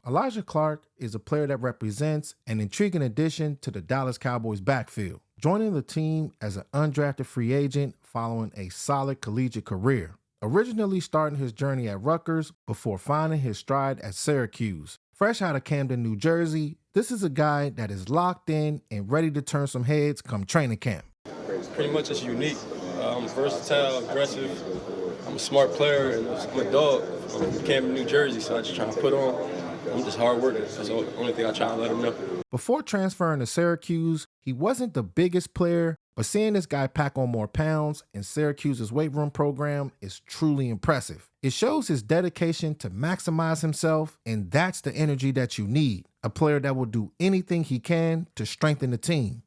Alijah Clark is a player that represents an intriguing addition to the Dallas Cowboys backfield, joining the team as an undrafted free agent following a solid collegiate career. Originally starting his journey at Rutgers before finding his stride at Syracuse. Fresh out of Camden, New Jersey, this is a guy that is locked in and ready to turn some heads come training camp. Pretty much it's unique. I'm versatile, aggressive. I'm a smart player, and I'm a dog. I'm from Camden, New Jersey, so I just try to put on. I'm just hard working. That's the only thing I try to let them know. Before transferring to Syracuse, he wasn't the biggest player, but seeing this guy pack on more pounds in Syracuse's weight room program is truly impressive. It shows his dedication to maximize himself, and that's the energy that you need. A player that will do anything he can to strengthen the team.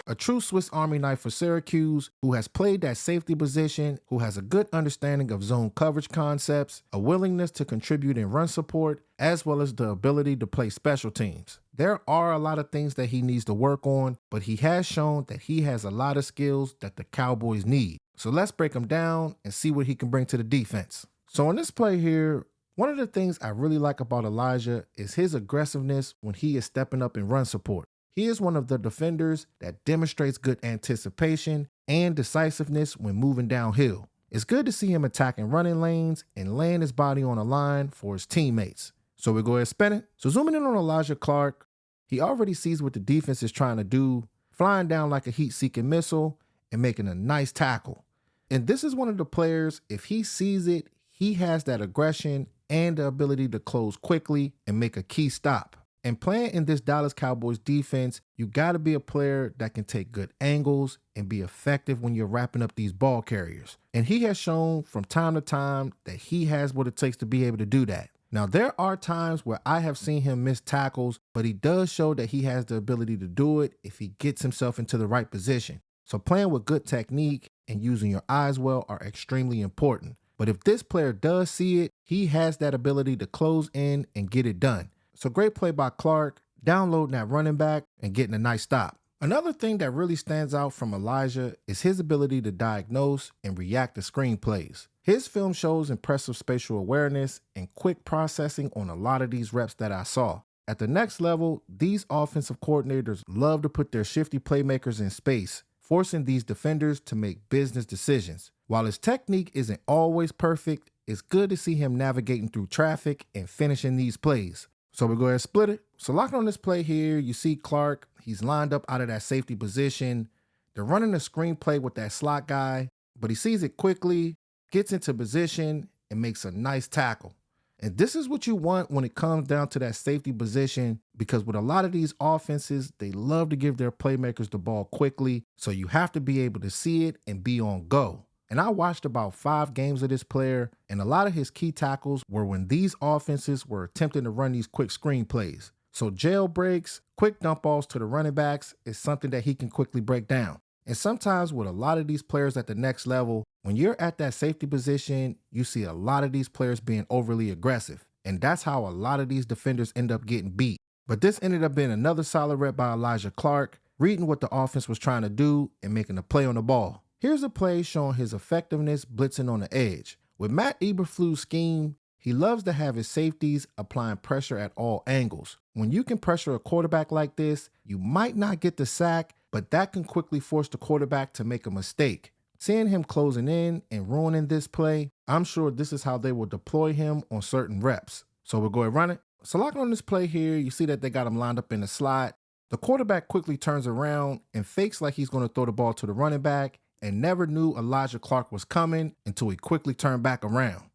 A true Swiss Army knife for Syracuse, who has played that safety position, who has a good understanding of zone coverage concepts, a willingness to contribute in run support, as well as the ability to play special teams. There are a lot of things that he needs to work on, but he has shown that he has a lot of skills that the Cowboys need. So let's break him down and see what he can bring to the defense. So in this play here, one of the things I really like about Alijah is his aggressiveness when he is stepping up in run support. He is one of the defenders that demonstrates good anticipation and decisiveness when moving downhill. It's good to see him attacking running lanes and laying his body on a line for his teammates. So we go ahead and spin it. So zooming in on Alijah Clark, he already sees what the defense is trying to do, flying down like a heat-seeking missile and making a nice tackle. And this is one of the players, if he sees it, he has that aggression and the ability to close quickly and make a key stop. And playing in this Dallas Cowboys defense, you got to be a player that can take good angles and be effective when you're wrapping up these ball carriers. And he has shown from time to time that he has what it takes to be able to do that. Now, there are times where I have seen him miss tackles, but he does show that he has the ability to do it if he gets himself into the right position. So playing with good technique and using your eyes well are extremely important. But if this player does see it, he has that ability to close in and get it done. So great play by Clark, downloading that running back and getting a nice stop. Another thing that really stands out from Alijah is his ability to diagnose and react to screenplays. His film shows impressive spatial awareness and quick processing on a lot of these reps that I saw. At the next level, these offensive coordinators love to put their shifty playmakers in space, forcing these defenders to make business decisions. While his technique isn't always perfect, it's good to see him navigating through traffic and finishing these plays. So we go ahead and split it. So locking on this play here, you see Clark, he's lined up out of that safety position. They're running a screen play with that slot guy, but he sees it quickly, gets into position, and makes a nice tackle. And this is what you want when it comes down to that safety position, because with a lot of these offenses, they love to give their playmakers the ball quickly, so you have to be able to see it and be on go. And I watched about 5 games of this player, and a lot of his key tackles were when these offenses were attempting to run these quick screen plays. So jailbreaks, quick dump balls to the running backs is something that he can quickly break down. And sometimes with a lot of these players at the next level, when you're at that safety position, you see a lot of these players being overly aggressive. And that's how a lot of these defenders end up getting beat. But this ended up being another solid rep by Alijah Clark, reading what the offense was trying to do and making a play on the ball. Here's a play showing his effectiveness blitzing on the edge. With Matt Eberflus' scheme, he loves to have his safeties applying pressure at all angles. When you can pressure a quarterback like this, you might not get the sack, but that can quickly force the quarterback to make a mistake. Seeing him closing in and ruining this play, I'm sure this is how they will deploy him on certain reps. So we'll go ahead and run it. So locking on this play here, you see that they got him lined up in the slot. The quarterback quickly turns around and fakes like he's going to throw the ball to the running back, and never knew Alijah Clark was coming until he quickly turned back around.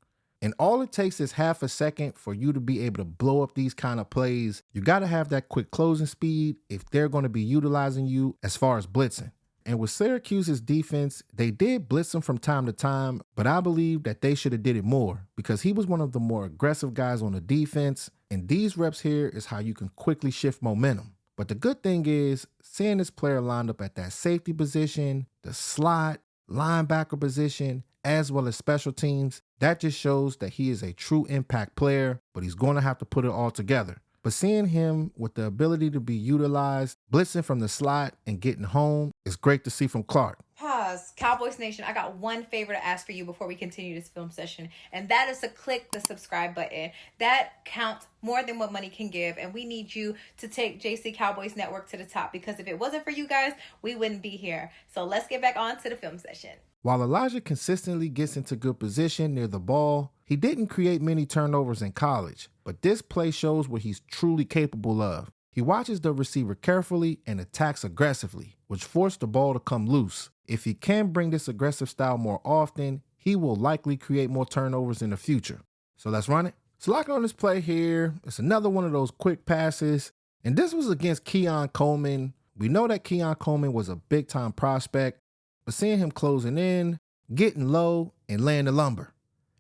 And all it takes is half a second for you to be able to blow up these kind of plays. You got to have that quick closing speed if they're going to be utilizing you as far as blitzing. And with Syracuse's defense, they did blitz him from time to time, but I believe that they should have did it more because he was one of the more aggressive guys on the defense. And these reps here is how you can quickly shift momentum. But the good thing is, seeing this player lined up at that safety position, the slot, linebacker position, as well as special teams, that just shows that he is a true impact player, but he's going to have to put it all together. But seeing him with the ability to be utilized, blitzing from the slot and getting home is great to see from Clark. Cowboys Nation, I got one favor to ask for you before we continue this film session, and that is to click the subscribe button. That counts more than what money can give, and we need you to take JC Cowboys Network to the top, because if it wasn't for you guys, we wouldn't be here. So let's get back on to the film session. While Alijah consistently gets into good position near the ball, he didn't create many turnovers in college, but this play shows what he's truly capable of. He watches the receiver carefully and attacks aggressively, which forced the ball to come loose. If he can bring this aggressive style more often, he will likely create more turnovers in the future. So let's run it. So lock on this play here. It's another one of those quick passes, and this was against Keon Coleman. We know that Keon Coleman was a big-time prospect, but seeing him closing in, getting low, and laying the lumber.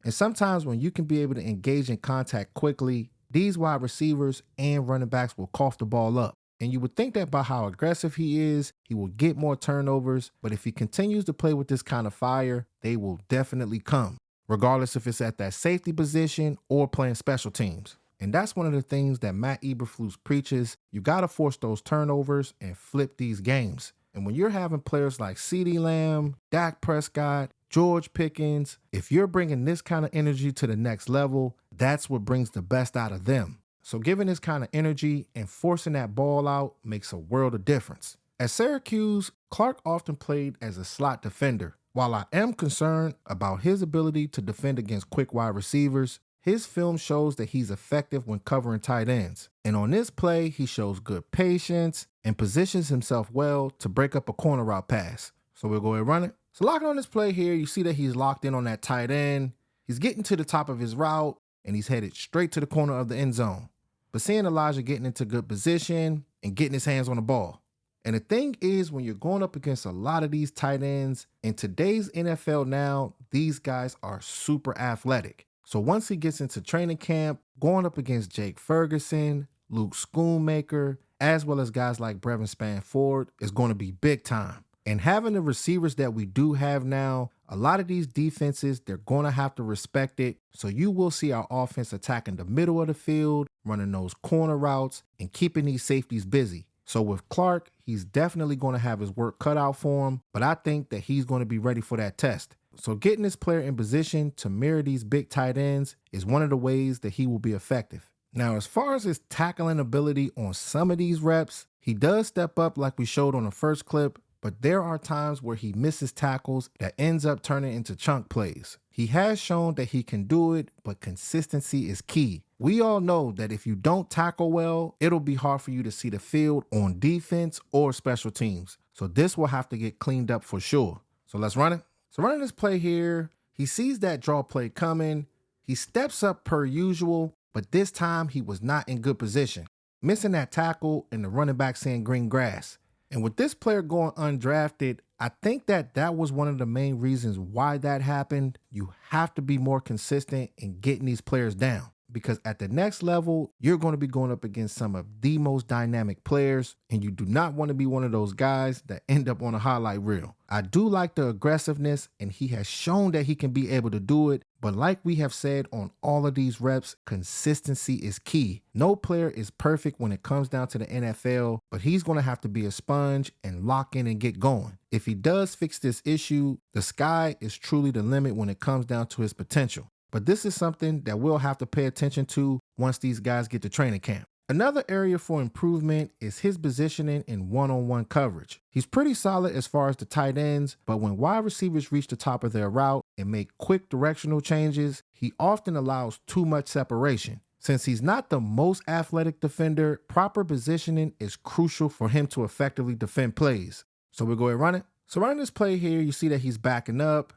And sometimes when you can be able to engage in contact quickly, these wide receivers and running backs will cough the ball up. And you would think that by how aggressive he is, he will get more turnovers, but if he continues to play with this kind of fire, they will definitely come, regardless if it's at that safety position or playing special teams. And that's one of the things that Matt Eberflus preaches. You got to force those turnovers and flip these games. And when you're having players like CeeDee Lamb, Dak Prescott, George Pickens, if you're bringing this kind of energy to the next level, that's what brings the best out of them. So giving this kind of energy and forcing that ball out makes a world of difference. At Syracuse, Clark often played as a slot defender. While I am concerned about his ability to defend against quick wide receivers, his film shows that he's effective when covering tight ends. And on this play, he shows good patience and positions himself well to break up a corner route pass. So we'll go ahead and run it. So locking on this play here, you see that he's locked in on that tight end. He's getting to the top of his route, and he's headed straight to the corner of the end zone. But seeing Alijah getting into good position and getting his hands on the ball. And the thing is, when you're going up against a lot of these tight ends, in today's NFL now, these guys are super athletic. So once he gets into training camp, going up against Jake Ferguson, Luke Schoonmaker, as well as guys like Brevin Spanford, is going to be big time. And having the receivers that we do have now, a lot of these defenses, they're going to have to respect it. So you will see our offense attacking the middle of the field, running those corner routes, and keeping these safeties busy. So with Clark, he's definitely going to have his work cut out for him, but I think that he's going to be ready for that test. So getting this player in position to mirror these big tight ends is one of the ways that he will be effective. Now, as far as his tackling ability on some of these reps, he does step up like we showed on the first clip, but there are times where he misses tackles that ends up turning into chunk plays. He has shown that he can do it, but consistency is key. We all know that if you don't tackle well, it'll be hard for you to see the field on defense or special teams. So this will have to get cleaned up for sure. So let's run it. So running this play here, he sees that draw play coming. He steps up per usual, but this time he was not in good position, missing that tackle and the running back seeing green grass. And with this player going undrafted, I think that was one of the main reasons why that happened. You have to be more consistent in getting these players down, because at the next level, you're going to be going up against some of the most dynamic players, and you do not want to be one of those guys that end up on a highlight reel. I do like the aggressiveness, and he has shown that he can be able to do it. But like we have said on all of these reps, consistency is key. No player is perfect when it comes down to the NFL, but he's going to have to be a sponge and lock in and get going. If he does fix this issue, the sky is truly the limit when it comes down to his potential. But this is something that we'll have to pay attention to once these guys get to training camp. Another area for improvement is his positioning in one-on-one coverage. He's pretty solid as far as the tight ends, but when wide receivers reach the top of their route and make quick directional changes, he often allows too much separation. Since he's not the most athletic defender, proper positioning is crucial for him to effectively defend plays. So we'll go ahead and run it. So running this play here, you see that he's backing up.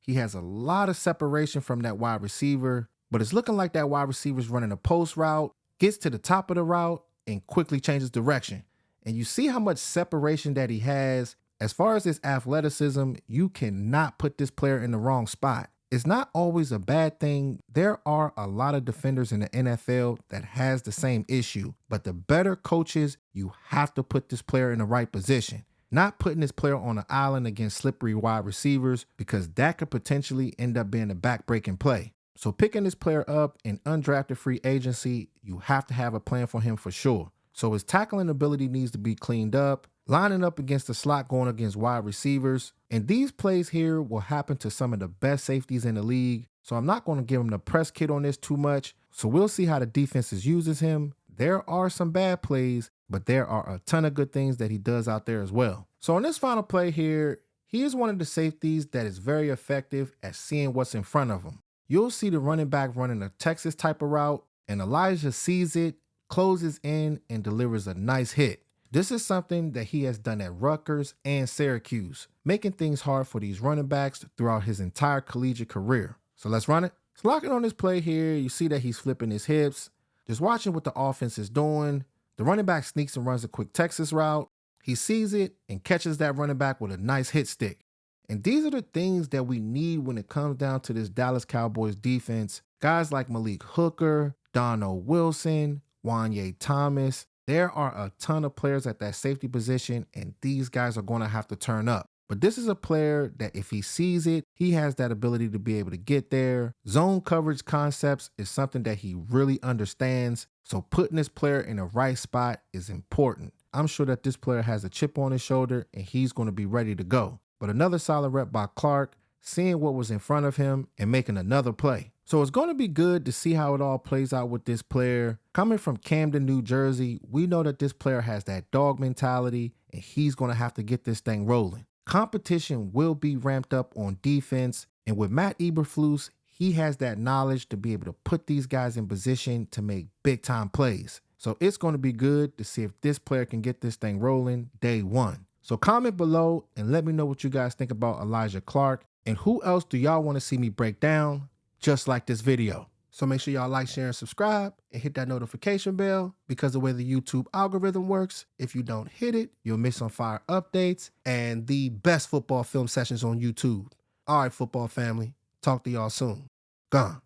He has a lot of separation from that wide receiver, but it's looking like that wide receiver's running a post route, gets to the top of the route, and quickly changes direction. And you see how much separation that he has. As far as his athleticism, you cannot put this player in the wrong spot. It's not always a bad thing. There are a lot of defenders in the NFL that has the same issue, but the better coaches, you have to put this player in the right position. Not putting this player on an island against slippery wide receivers, because that could potentially end up being a back-breaking play. So picking this player up in undrafted free agency, you have to have a plan for him for sure. So his tackling ability needs to be cleaned up. lining up against the slot, going against wide receivers. And these plays here will happen to some of the best safeties in the league. So I'm not going to give him the press kit on this too much. So we'll see how the defenses uses him. There are some bad plays, but there are a ton of good things that he does out there as well. So on this final play here, he is one of the safeties that is very effective at seeing what's in front of him. You'll see the running back running a Texas type of route, and Alijah sees it, closes in, and delivers a nice hit. This is something that he has done at Rutgers and Syracuse, making things hard for these running backs throughout his entire collegiate career. So let's run it. So locking on this play here, you see that he's flipping his hips. Just watching what the offense is doing. The running back sneaks and runs a quick Texas route. He sees it and catches that running back with a nice hit stick. And these are the things that we need when it comes down to this Dallas Cowboys defense. Guys like Malik Hooker, Dono Wilson, Wanye Thomas. There are a ton of players at that safety position, and these guys are going to have to turn up. But this is a player that if he sees it, he has that ability to be able to get there. Zone coverage concepts is something that he really understands. So putting this player in the right spot is important. I'm sure that this player has a chip on his shoulder and he's going to be ready to go. But another solid rep by Clark, seeing what was in front of him and making another play. So it's going to be good to see how it all plays out with this player. Coming from Camden, New Jersey, we know that this player has that dog mentality and he's going to have to get this thing rolling. Competition will be ramped up on defense, and with Matt Eberflus, he has that knowledge to be able to put these guys in position to make big time plays. So it's going to be good to see if this player can get this thing rolling day one. So comment below and let me know what you guys think about Alijah Clark, and who else do y'all want to see me break down just like this video. So make sure y'all like, share, and subscribe, and hit that notification bell, because the way the YouTube algorithm works, if you don't hit it, you'll miss on fire updates and the best football film sessions on YouTube. All right, football family, talk to y'all soon. Gone.